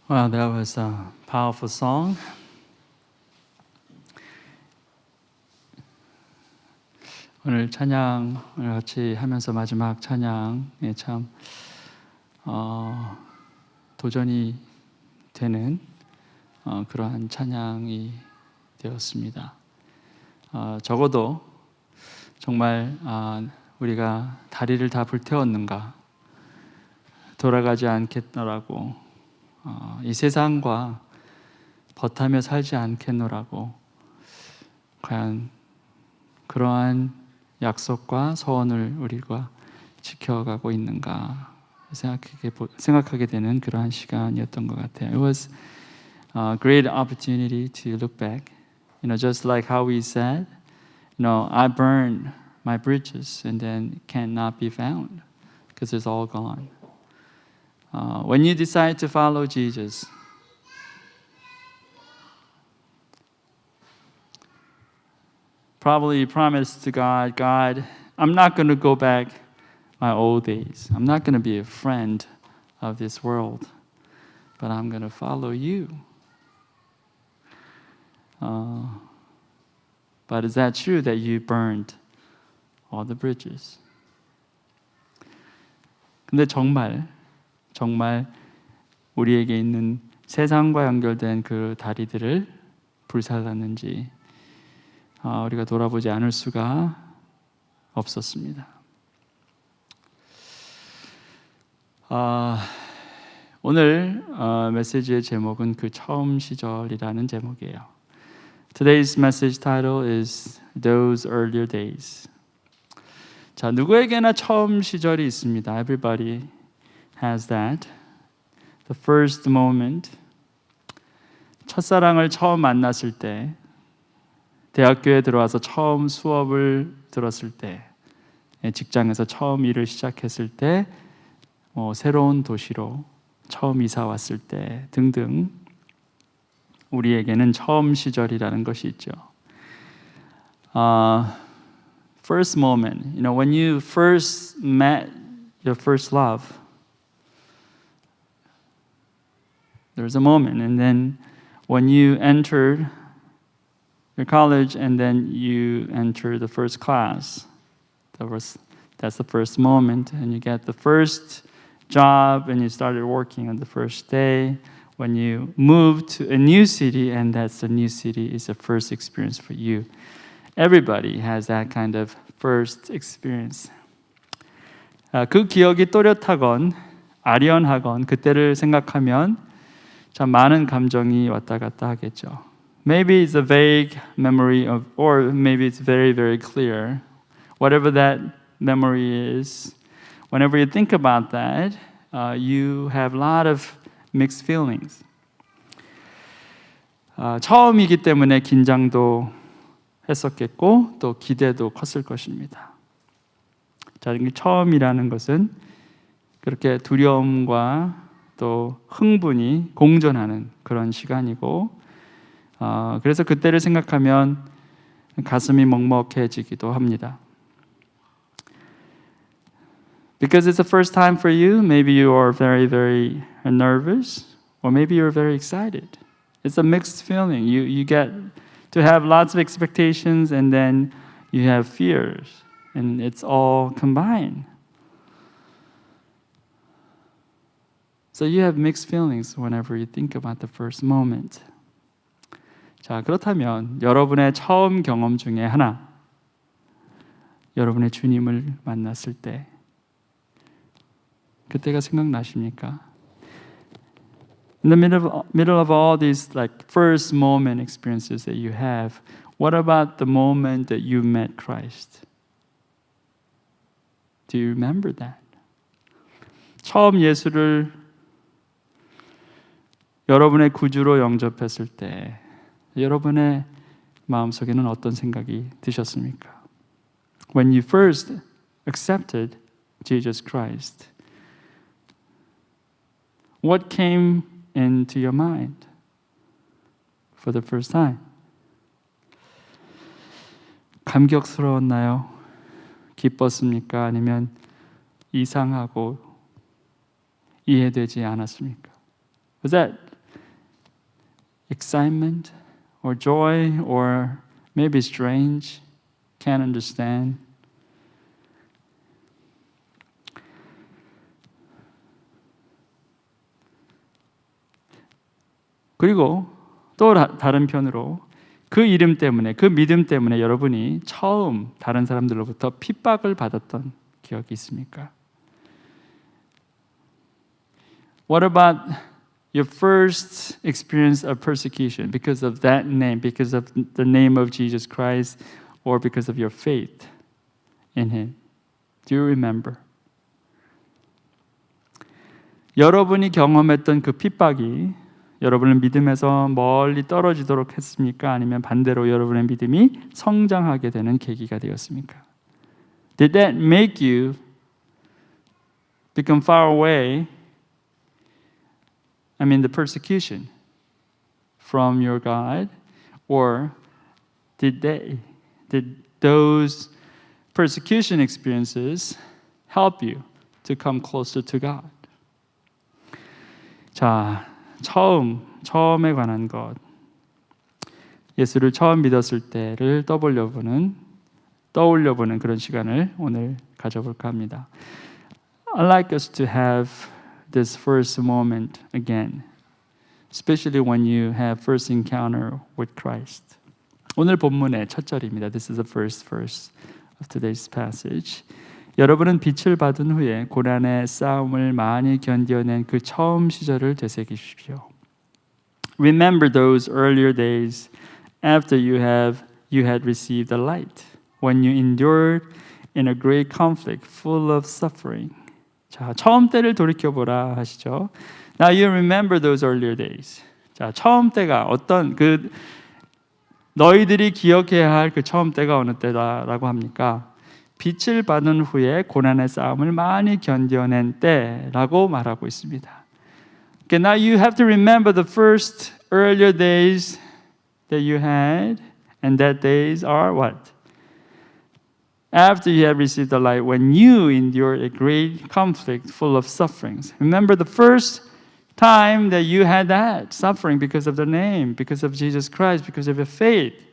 Wow, that was a powerful song. 오늘 찬양을 같이 하면서 마지막 찬양에 참 도전이 되는 그러한 찬양이 되었습니다. 적어도 정말 우리가 다리를 다 불태웠는가, 돌아가지 않겠노라고, 이 세상과 버타며 살지 않겠노라고, 과연 그러한 약속과 서원을 우리가 지켜가고 있는가 생각하게 되는 그러한 시간이었던 것 같아요. It was a great opportunity to look back. Just like how we said, I burned my bridges and then cannot be found because it's all gone. When you decide to follow Jesus, probably promise to God, I'm not going to go back my old days. I'm not going to be a friend of this world, but I'm going to follow you. But is that true that you burned all the bridges? 근데 정말 우리에게 있는 세상과 연결된 그 다리들을 불살랐는지 우리가 돌아보지 않을 수가 없었습니다. 오늘 메시지의 제목은 그 처음 시절이라는 제목이에요. Today's message title is Those Earlier Days. 자, 누구에게나 처음 시절이 있습니다. Everybody has that. The first moment. 첫사랑을 처음 만났을 때, 대학교에 들어와서 처음 수업을 들었을 때, 직장에서 처음 일을 시작했을 때, 새로운 도시로 처음 이사 왔을 때 등등 우리에게는 처음 시절이라는 것이 있죠. First moment, when you first met your first love, there's a moment, and then when you entered your college and then you enter the first class, that's the first moment, and you get the first job and you started working on the first day. When you move to a new city and that's a new city is the first experience for you. Everybody has that kind of first experience. 그 기억이 또렷하건 아련하건 그때를 생각하면 참 많은 감정이 왔다 갔다 하겠죠. Maybe it's a vague memory or maybe it's very, very clear. Whatever that memory is, whenever you think about that, you have a lot of mixed feelings. 처음이기 때문에 긴장도 했었겠고 또 기대도 컸을 것입니다. 자, 처음이라는 것은 그렇게 두려움과 또 흥분이 공존하는 그런 시간이고, 그래서 그때를 생각하면 가슴이 먹먹해지기도 합니다. Because it's the first time for you, maybe you are very, very nervous, or maybe you're very excited. It's a mixed feeling. You get to have lots of expectations, and then you have fears, and it's all combined. So you have mixed feelings whenever you think about the first moment. 자, 그렇다면 여러분의 처음 경험 중에 하나, 여러분의 주님을 만났을 때 그때가 생각나십니까? In the middle of all these first moment experiences that you have, what about the moment that you met Christ? Do you remember that? 처음 예수를 여러분의 구주로 영접했을 때 여러분의 마음속에는 어떤 생각이 드셨습니까? When you first accepted Jesus Christ, what came into your mind for the first time? 감격스러웠나요? 기뻤습니까? 아니면 이상하고 이해되지 않았습니까? Was that excitement or joy or maybe strange, can't understand. 그리고 또 다른 편으로 그 이름 때문에, 그 믿음 때문에 여러분이 처음 다른 사람들로부터 핍박을 받았던 기억이 있습니까? What about your first experience of persecution because of that name, because of the name of Jesus Christ, or because of your faith in Him? Do you remember? 여러분이 경험했던 그 핍박이 여러분을 믿음에서 멀리 떨어지도록 했습니까? 아니면 반대로 여러분의 믿음이 성장하게 되는 계기가 되었습니까? Did that make you become far away? I mean the persecution from your God, or did those persecution experiences help you to come closer to God? 자, 처음에 관한 것, 예수를 처음 믿었을 때를 떠올려보는 그런 시간을 오늘 가져볼까 합니다. I'd like us to have this first moment again, especially when you have first encounter with Christ. 오늘 본문의 첫 절입니다. This is the first verse of today's passage. 여러분은 빛을 받은 후에 고난의 싸움을 많이 견뎌낸 그 처음 시절을 되새기십시오. Remember those earlier days after you had received the light, when you endured in a great conflict full of suffering. 자, 처음 때를 돌이켜보라 하시죠. Now you remember those earlier days. 자, 처음 때가 어떤 너희들이 기억해야 할 그 처음 때가 어느 때다라고 합니까? 빛을 받은 후에 고난의 싸움을 많이 견뎌낸 때라고 말하고 있습니다. Okay, now you have to remember the first earlier days that you had, and that days are what? After you have received the light, when you endured a great conflict full of sufferings. Remember the first time that you had that suffering because of the name, because of Jesus Christ, because of your faith.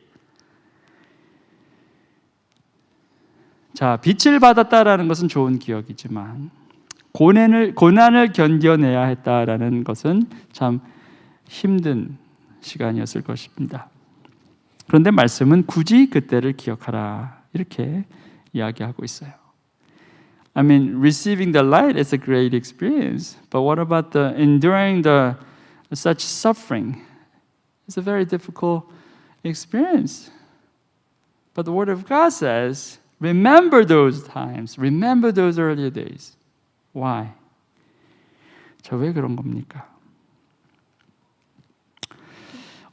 자, 빛을 받았다라는 것은 좋은 기억이지만 고난을 견뎌내야 했다라는 것은 참 힘든 시간이었을 것입니다. 그런데 말씀은 굳이 그때를 기억하라 이렇게 이야기하고 있어요. I mean, receiving the light is a great experience, but what about the enduring such suffering? It's a very difficult experience. But the Word of God says, remember those times. Remember those earlier days. Why? 저 왜 그런 겁니까?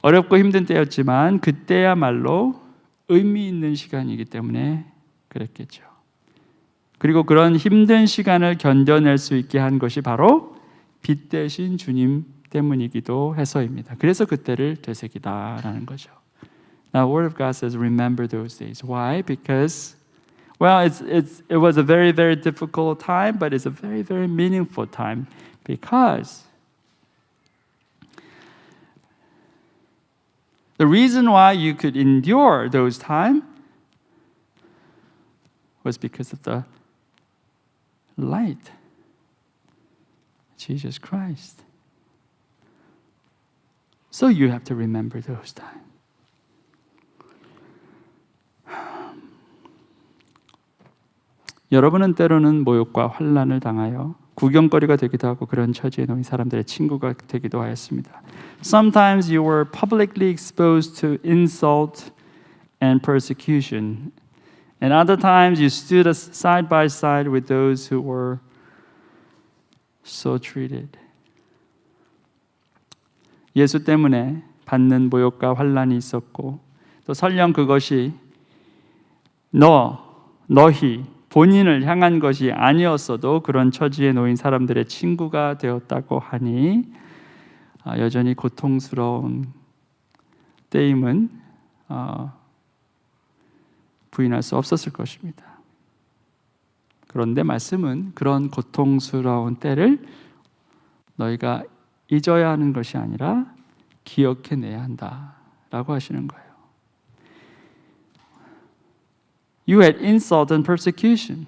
어렵고 힘든 때였지만 그때야말로 의미 있는 시간이기 때문에 그랬겠죠. 그리고 그런 힘든 시간을 견뎌낼 수 있게 한 것이 바로 빛 대신 주님 때문이기도 해서입니다. 그래서 그때를 되새기다라는 거죠. Now, the Word of God says, remember those days. Why? Because well, it was a very, very difficult time, but it's a very, very meaningful time because the reason why you could endure those times was because of the light, Jesus Christ. So you have to remember those times. 여러분은 때로는 모욕과 환난을 당하여 구경거리가 되기도 하고 그런 처지에 놓인 사람들의 친구가 되기도 하였습니다. Sometimes you were publicly exposed to insult and persecution, and other times you stood side by side with those who were so treated. 예수 때문에 받는 모욕과 환난이 있었고 또 설령 그것이 너희 본인을 향한 것이 아니었어도 그런 처지에 놓인 사람들의 친구가 되었다고 하니 여전히 고통스러운 때임은 부인할 수 없었을 것입니다. 그런데 말씀은 그런 고통스러운 때를 너희가 잊어야 하는 것이 아니라 기억해내야 한다라고 하시는 거예요. You had insult and persecution.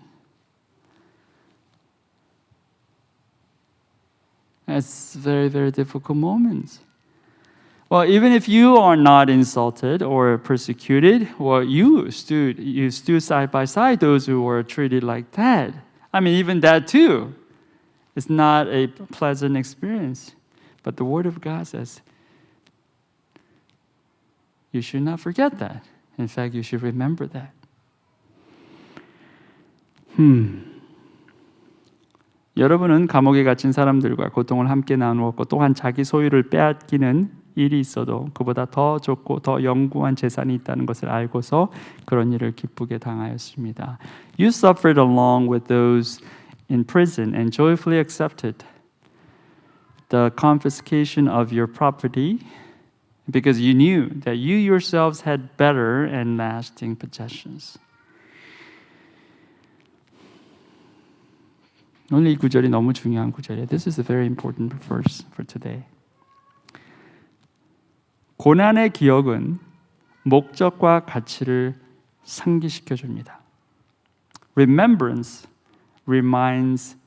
It's very, very difficult moments. Well, even if you are not insulted or persecuted, well, you stood side by side those who were treated like that. I mean, even that too is not a pleasant experience. But the Word of God says you should not forget that. In fact, you should remember that. 여러분은 감옥에 갇힌 사람들과 고통을 함께 나누었고 또한 자기 소유를 빼앗기는 일이 있어도 그보다 더 좋고 더 영구한 재산이 있다는 것을 알고서 그런 일을 기쁘게 당하였습니다. You suffered along with those in prison and joyfully accepted the confiscation of your property because you knew that you yourselves had better and lasting possessions. 오늘 이 구절이 너무 중요한 구절이에요. This is a very important verse for today. 고난의 기억은 목적과 가치를 상기시켜 줍니다. Remembrance reminds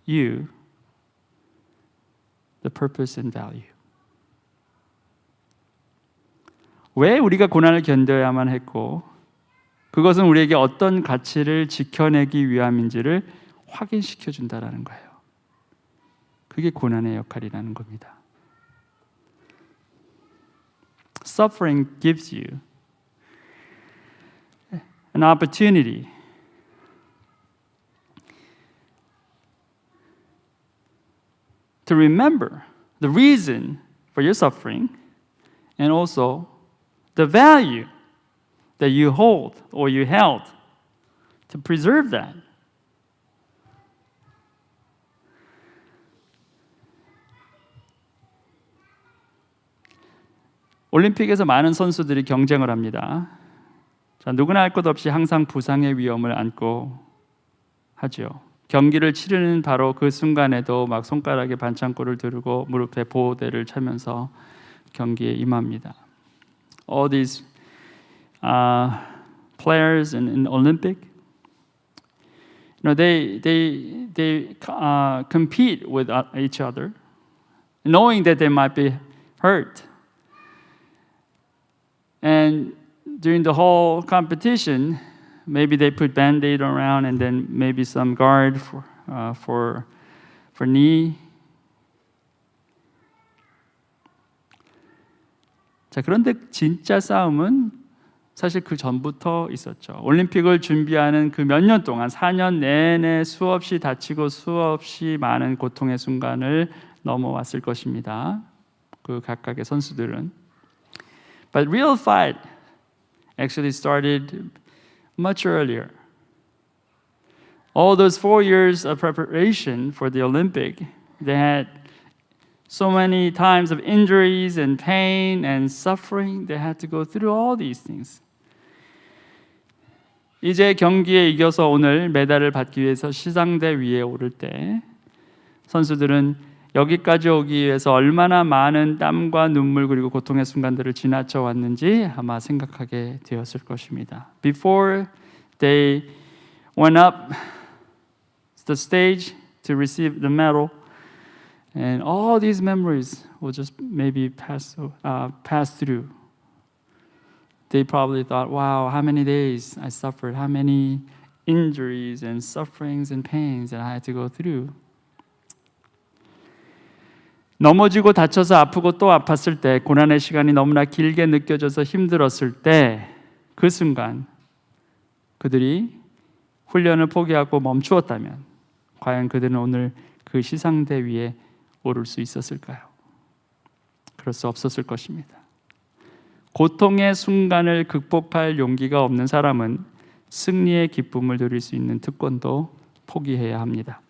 you the purpose and value. 왜 우리가 고난을 견뎌야만 했고 그것은 우리에게 어떤 가치를 지켜내기 위함인지를 확인시켜 준다라는 거예요. 그게 고난의 역할이라는 겁니다. Suffering gives you an opportunity to remember the reason for your suffering and also the value that you hold or you held to preserve that. 올림픽에서 많은 선수들이 경쟁을 합니다. 자, 누구나 할 것 없이 항상 부상의 위험을 안고 하죠. 경기를 치르는 바로 그 순간에도 막 손가락에 반창고를 두르고 무릎에 보호대를 차면서 경기에 임합니다. All these players in Olympic, you know, they compete with each other, knowing that they might be hurt. And during the whole competition, maybe they put Band-Aid around and then maybe some guard for knee. 자, 그런데 진짜 싸움은 사실 그 전부터 있었죠. 올림픽을 준비하는 그 몇 년 동안 4년 내내 수없이 다치고 수없이 많은 고통의 순간을 넘어왔을 것입니다. 그 각각의 선수들은. But real fight actually started much earlier. All those 4 years of preparation for the Olympic, they had so many times of injuries and pain and suffering. They had to go through all these things. 이제 경기에 이겨서 오늘 메달을 받기 위해서 시상대 위에 오를 때 선수들은 여기까지 오기 위해서 얼마나 많은 땀과 눈물 그리고 고통의 순간들을 지나쳐 왔는지 아마 생각하게 되었을 것입니다. Before they went up the stage to receive the medal, and all these memories will just maybe pass through. They probably thought, wow, how many days I suffered, how many injuries and sufferings and pains that I had to go through. 넘어지고 다쳐서 아프고 또 아팠을 때 고난의 시간이 너무나 길게 느껴져서 힘들었을 때 그 순간 그들이 훈련을 포기하고 멈추었다면 과연 그들은 오늘 그 시상대 위에 오를 수 있었을까요? 그럴 수 없었을 것입니다. 고통의 순간을 극복할 용기가 없는 사람은 승리의 기쁨을 누릴 수 있는 특권도 포기해야 합니다.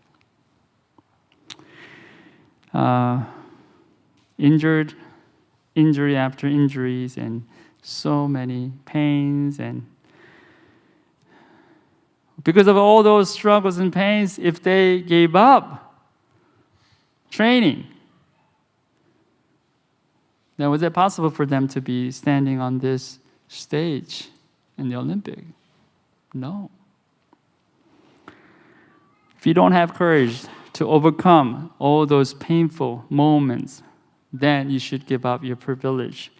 Injury after injuries and so many pains and because of all those struggles and pains, if they gave up training, then was it possible for them to be standing on this stage in the Olympic? No. If you don't have courage to overcome all those painful moments, then you should give up your privilege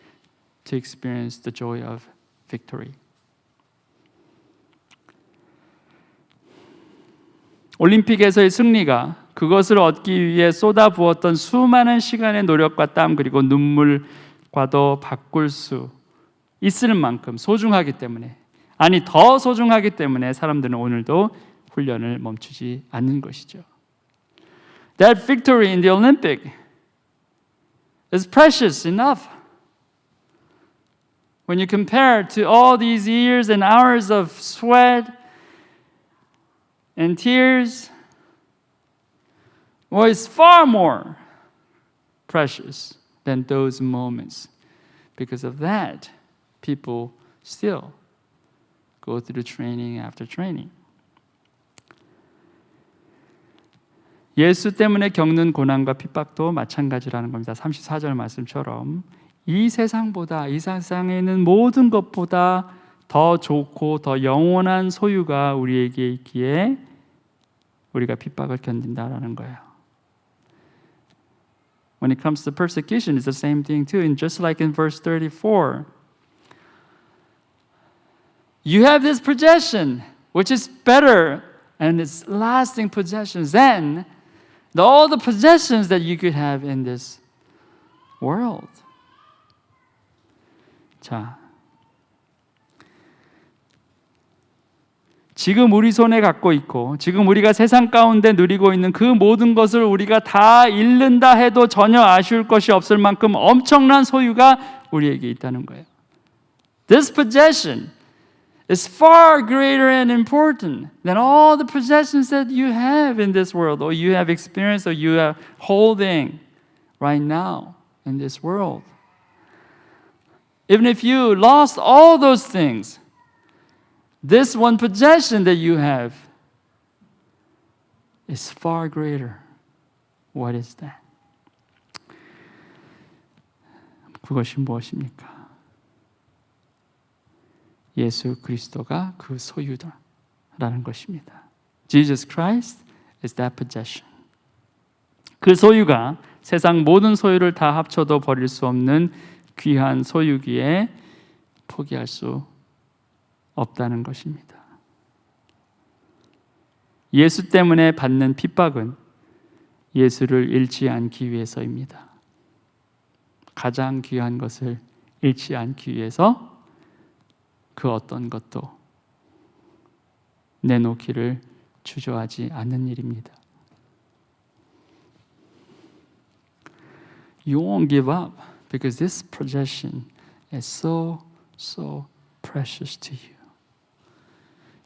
to experience the joy of victory. 올림픽에서의 승리가 그것을 얻기 위해 쏟아부었던 수많은 시간의 노력과 땀 그리고 눈물과도 바꿀 수 있을 만큼 소중하기 때문에, 아니 더 소중하기 때문에 사람들은 오늘도 훈련을 멈추지 않는 것이죠. That victory in the Olympic is precious enough. When you compare to all these years and hours of sweat and tears, well, it's far more precious than those moments. Because of that, people still go through training after training. 예수 때문에 겪는 고난과 핍박도 마찬가지라는 겁니다. 34절 말씀처럼 이 세상보다, 이 세상에 있는 모든 것보다 더 좋고 더 영원한 소유가 우리에게 있기에 우리가 핍박을 견딘다라는 거예요. When it comes to persecution, it's the same thing too. And just like in verse 34, you have this possession, which is better and it's lasting possessions than all the possessions that you could have in this world. 자, 지금 우리 손에 갖고 있고 지금 우리가 세상 가운데 누리고 있는 그 모든 것을 우리가 다 잃는다 해도 전혀 아쉬울 것이 없을 만큼 엄청난 소유가 우리에게 있다는 거예요. This possession is far greater and important than all the possessions that you have in this world or you have experienced or you are holding right now in this world. Even if you lost all those things, this one possession that you have is far greater. What is that? 그것이 무엇입니까? 예수 그리스도가 그 소유다라는 것입니다. Jesus Christ is that possession. 그 소유가 세상 모든 소유를 다 합쳐도 버릴 수 없는 귀한 소유기에 포기할 수 없다는 것입니다. 예수 때문에 받는 핍박은 예수를 잃지 않기 위해서입니다. 가장 귀한 것을 잃지 않기 위해서 그 어떤 것도 내놓기를 주저하지 않는 일입니다. You won't give up because this possession is so precious to you.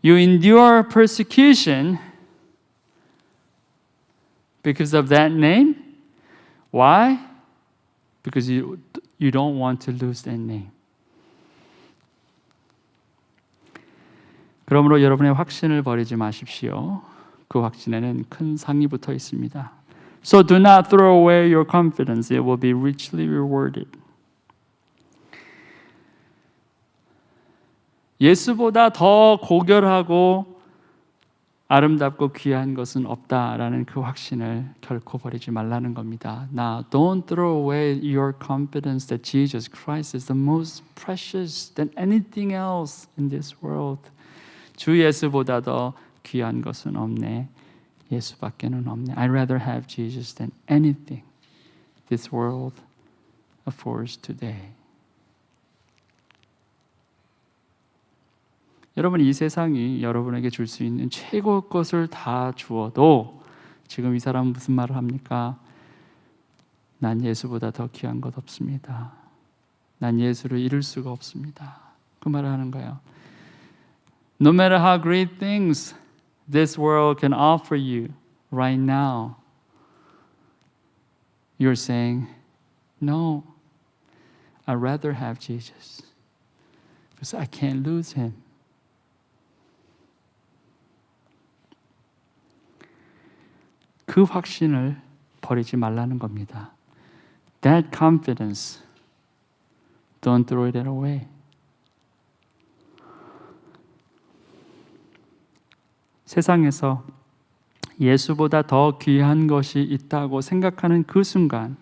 You endure persecution because of that name. Why? Because you don't want to lose that name. 그러므로 여러분의 확신을 버리지 마십시오. 그 확신에는 큰 상이 붙어 있습니다. So do not throw away your confidence. It will be richly rewarded. 예수보다 더 고결하고 아름답고 귀한 것은 없다라는 그 확신을 결코 버리지 말라는 겁니다. Now, don't throw away your confidence that Jesus Christ is the most precious than anything else in this world. 주 예수보다 더 귀한 것은 없네. 예수밖에는 없네. I'd rather have Jesus than anything this world affords today. 여러분, 이 세상이 여러분에게 줄 수 있는 최고 것을 다 주어도 지금 이 사람은 무슨 말을 합니까? 난 예수보다 더 귀한 것 없습니다. 난 예수를 잃을 수가 없습니다. 그 말을 하는 거예요. No matter how great things this world can offer you right now, you're saying, no, I'd rather have Jesus because I can't lose him. 그 확신을 버리지 말라는 겁니다. That confidence Don't throw it away. 세상에서 예수보다 더 귀한 것이 있다고 생각하는 그 순간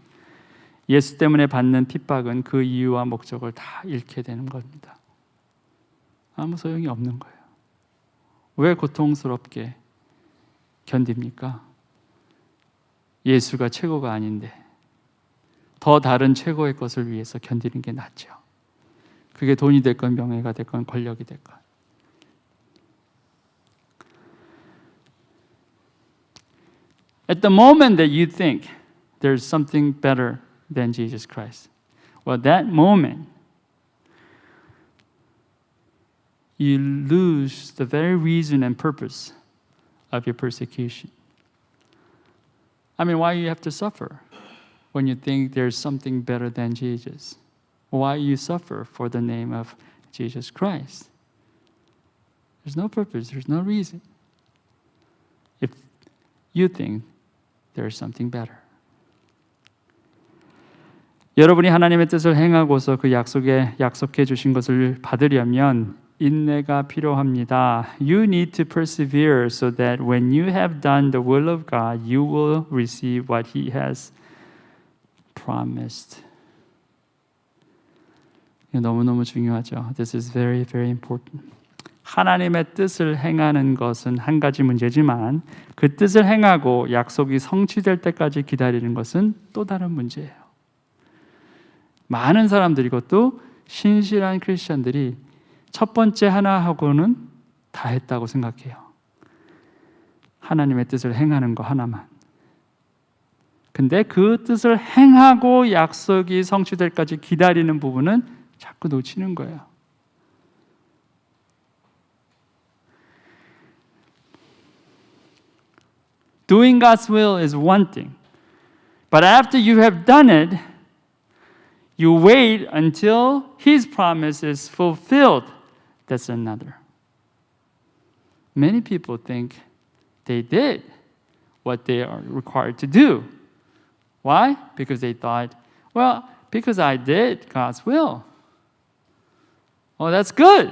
예수 때문에 받는 핍박은 그 이유와 목적을 다 잃게 되는 겁니다. 아무 소용이 없는 거예요. 왜 고통스럽게 견딥니까? 예수가 최고가 아닌데 더 다른 최고의 것을 위해서 견디는 게 낫죠. 그게 돈이 됐건 명예가 됐건 권력이 됐건. At the moment that you think there's something better than Jesus Christ, well, that moment you lose the very reason and purpose of your persecution. I mean, why you have to suffer when you think there's something better than Jesus? Why you suffer for the name of Jesus Christ? There's no purpose, there's no reason. If you think there's something better. 여러분이 하나님의 뜻을 행하고서 그 약속해 주신 것을 받으려면 인내가 필요합니다. You need to persevere so that when you have done the will of God, you will receive what He has promised. 너무너무 중요하죠. This is very, very important. 하나님의 뜻을 행하는 것은 한 가지 문제지만 그 뜻을 행하고 약속이 성취될 때까지 기다리는 것은 또 다른 문제예요. 많은 사람들이 이것도 신실한 크리스천들이 첫 번째 하나하고는 다 했다고 생각해요. 하나님의 뜻을 행하는 거 하나만. 근데 그 뜻을 행하고 약속이 성취될 때까지 기다리는 부분은 자꾸 놓치는 거예요. Doing God's will is one thing. But after you have done it, you wait until His promise is fulfilled. That's another. Many people think they did what they are required to do. Why? Because they thought, well, because I did God's will. Oh, that's good.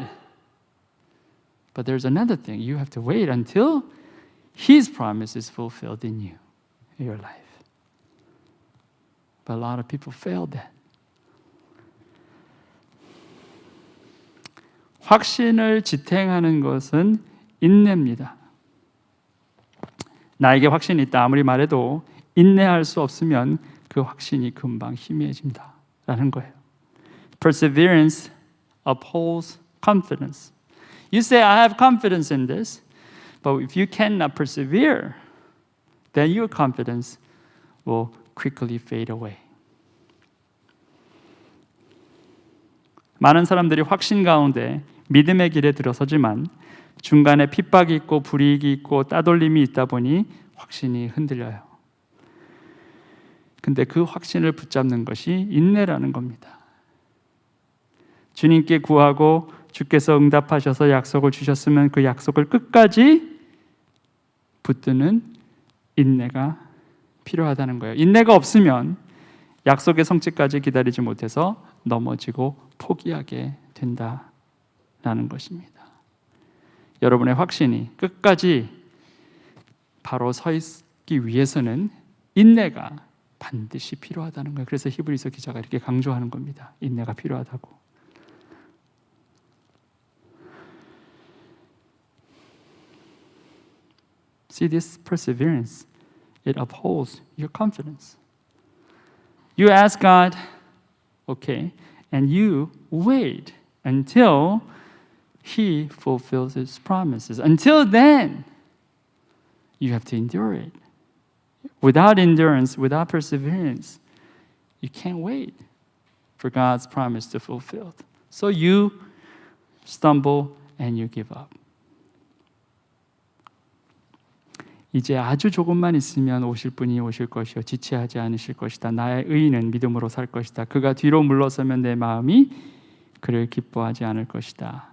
But there's another thing. You have to wait until His promise is fulfilled in you, in your life. But a lot of people fail that. 확신을 지탱하는 것은 인내입니다. 나에게 확신이 있다 아무리 말해도 인내할 수 없으면 그 확신이 금방 희미해진다 라는 거예요. Perseverance upholds confidence. You say, I have confidence in this. But if you cannot persevere, then your confidence will quickly fade away. 많은 사람들이 확신 가운데 믿음의 길에 들어서지만 중간에 핍박이 있고 불이익이 있고 따돌림이 있다 보니 확신이 흔들려요. 근데 그 확신을 붙잡는 것이 인내라는 겁니다. 주님께 구하고 주께서 응답하셔서 약속을 주셨으면 그 약속을 끝까지 붙드는 인내가 필요하다는 거예요. 인내가 없으면 약속의 성취까지 기다리지 못해서 넘어지고 포기하게 된다라는 것입니다. 여러분의 확신이 끝까지 바로 서 있기 위해서는 인내가 반드시 필요하다는 거예요. 그래서 히브리서 기자가 이렇게 강조하는 겁니다. 인내가 필요하다고. See, this perseverance, it upholds your confidence. You ask God, okay, and you wait until He fulfills His promises. Until then, you have to endure it. Without endurance, without perseverance, you can't wait for God's promise to fulfill. So you stumble and you give up. 이제 아주 조금만 있으면 오실 분이 오실 것이요 지체하지 않으실 것이다. 나의 의인은 믿음으로 살 것이다. 그가 뒤로 물러서면 내 마음이 그를 기뻐하지 않을 것이다.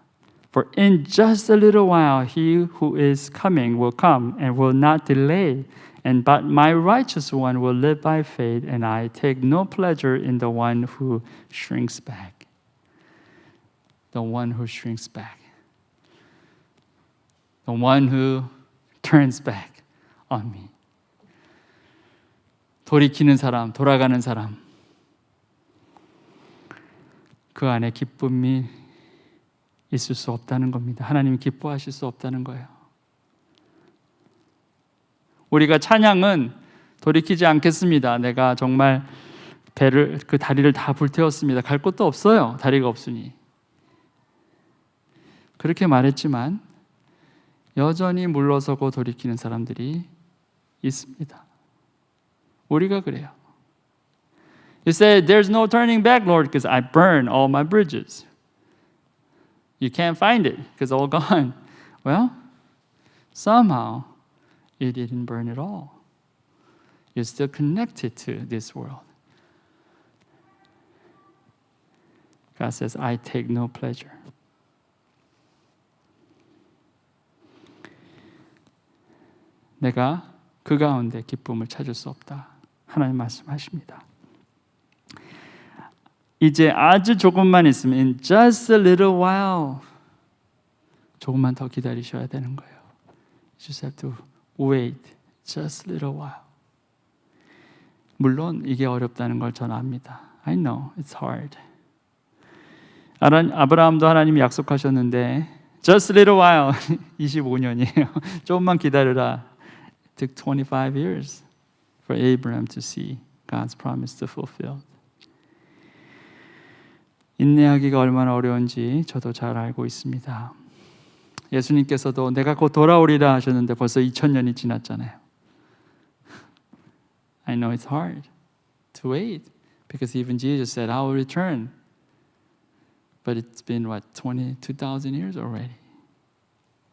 For in just a little while he who is coming will come and will not delay. And but my righteous one will live by faith, and I take no pleasure in the one who shrinks back. the one who shrinks back. The one who turns back on me. 돌이키는 사람, 돌아가는 사람. 그 안에 기쁨이 있을 수 없다는 겁니다. 하나님이 기뻐하실 수 없다는 거예요. 우리가 찬양은 돌이키지 않겠습니다. 내가 정말 그 다리를 다 불태웠습니다. 갈 곳도 없어요. 다리가 없으니. 그렇게 말했지만 여전히 물러서고 돌이키는 사람들이 있습니다. 우리가 그래요. You say, there's no turning back, Lord, because I burned all my bridges. You can't find it because all gone. Well, somehow you didn't burn it all. You're still connected to this world. God says, I take no pleasure. 내가 그 가운데 기쁨을 찾을 수 없다. 하나님 말씀하십니다. 이제 아주 조금만 있으면 in just a little while 조금만 더 기다리셔야 되는 거예요. You just have to wait just a little while. 물론 이게 어렵다는 걸 저는 압니다. I know it's hard. 아브라함도 하나님이 약속하셨는데 just a little while 25년이에요. 조금만 기다려라. It took 25 years for Abraham to see God's promise to fulfill. 인내하기가 얼마나 어려운지 저도 잘 알고 있습니다. 예수님께서도 내가 곧 돌아오리라 하셨는데 벌써 2000년이 지났잖아요. I know it's hard to wait because even Jesus said, I will return. But it's been, 22,000 years already.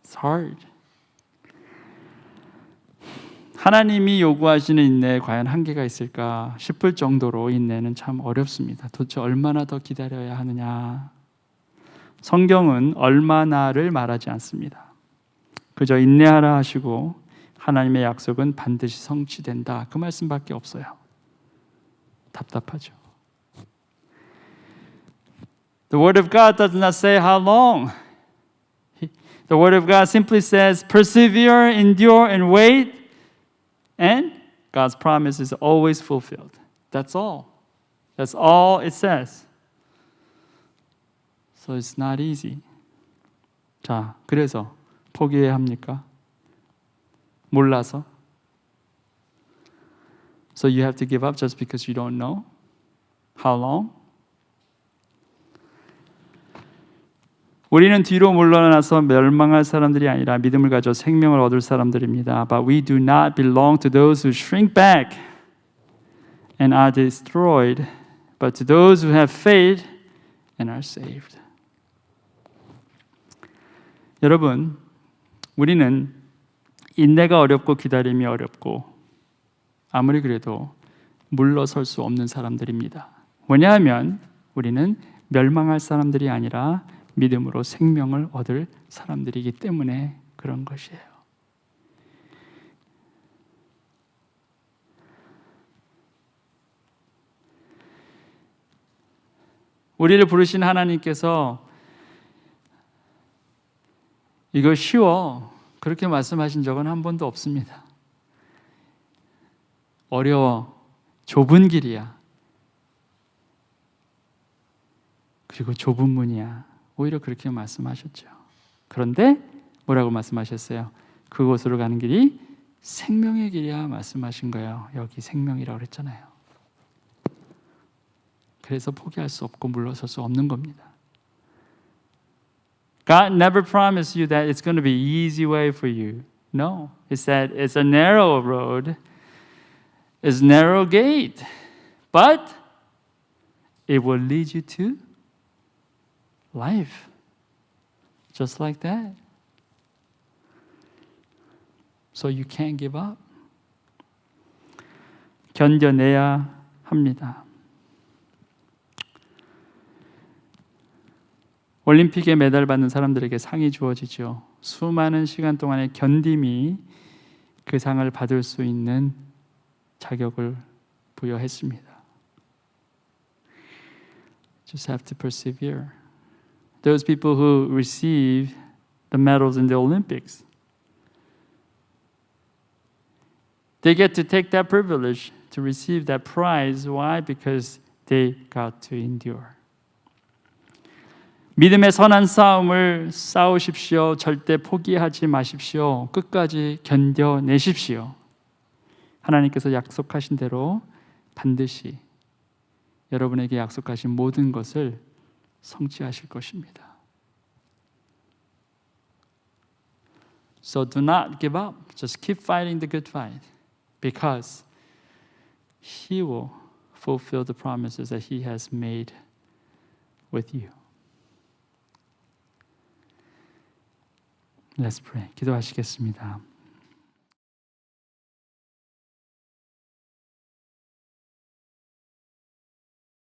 It's hard. 하나님이 요구하시는 인내에 과연 한계가 있을까 싶을 정도로 인내는 참 어렵습니다. 도대체 얼마나 더 기다려야 하느냐. 성경은 얼마나를 말하지 않습니다. 그저 인내하라 하시고 하나님의 약속은 반드시 성취된다. 그 말씀밖에 없어요. 답답하죠. The word of God does not say how long. The word of God simply says persevere, endure, and wait. And God's promise is always fulfilled. That's all. That's all it says. So it's not easy. 자, 그래서 포기해야 합니까? 몰라서? So you have to give up just because you don't know? How long? 우리는 뒤로 물러나서 멸망할 사람들이 아니라 믿음을 가져 생명을 얻을 사람들입니다. But we do not belong to those who shrink back and are destroyed, but to those who have faith and are saved. 여러분, 우리는 인내가 어렵고 기다림이 어렵고 아무리 그래도 물러설 수 없는 사람들입니다. 왜냐하면 우리는 멸망할 사람들이 아니라 믿음으로 생명을 얻을 사람들이기 때문에 그런 것이에요. 우리를 부르신 하나님께서 이거 쉬워 그렇게 말씀하신 적은 한 번도 없습니다. 어려워, 좁은 길이야. 그리고 좁은 문이야. 오히려 그렇게 말씀하셨죠. 그런데 뭐라고 말씀하셨어요? 그곳으로 가는 길이 생명의 길이야 말씀하신 거예요. 여기 생명이라고 그랬잖아요. 그래서 포기할 수 없고 물러설 수 없는 겁니다. God never promised you that it's going to be an easy way for you. No. He said it's a narrow road. It's a narrow gate. But it will lead you to life. Just like that. So you can't give up. 견뎌내야 합니다. 올림픽에 메달 받는 사람들에게 상이 주어지죠. 수많은 시간 동안의 견딤이 그 상을 받을 수 있는 자격을 부여했습니다. Just have to persevere those people who receive the medals in the Olympics. They get to take that privilege to receive that prize. Why? Because they got to endure. 믿음의 선한 싸움을 싸우십시오. 절대 포기하지 마십시오. 끝까지 견뎌내십시오. 하나님께서 약속하신 대로 반드시 여러분에게 약속하신 모든 것을 성취하실 것입니다. So do not give up. Just keep fighting the good fight because He will fulfill the promises that He has made with you. Let's pray. 기도하시겠습니다.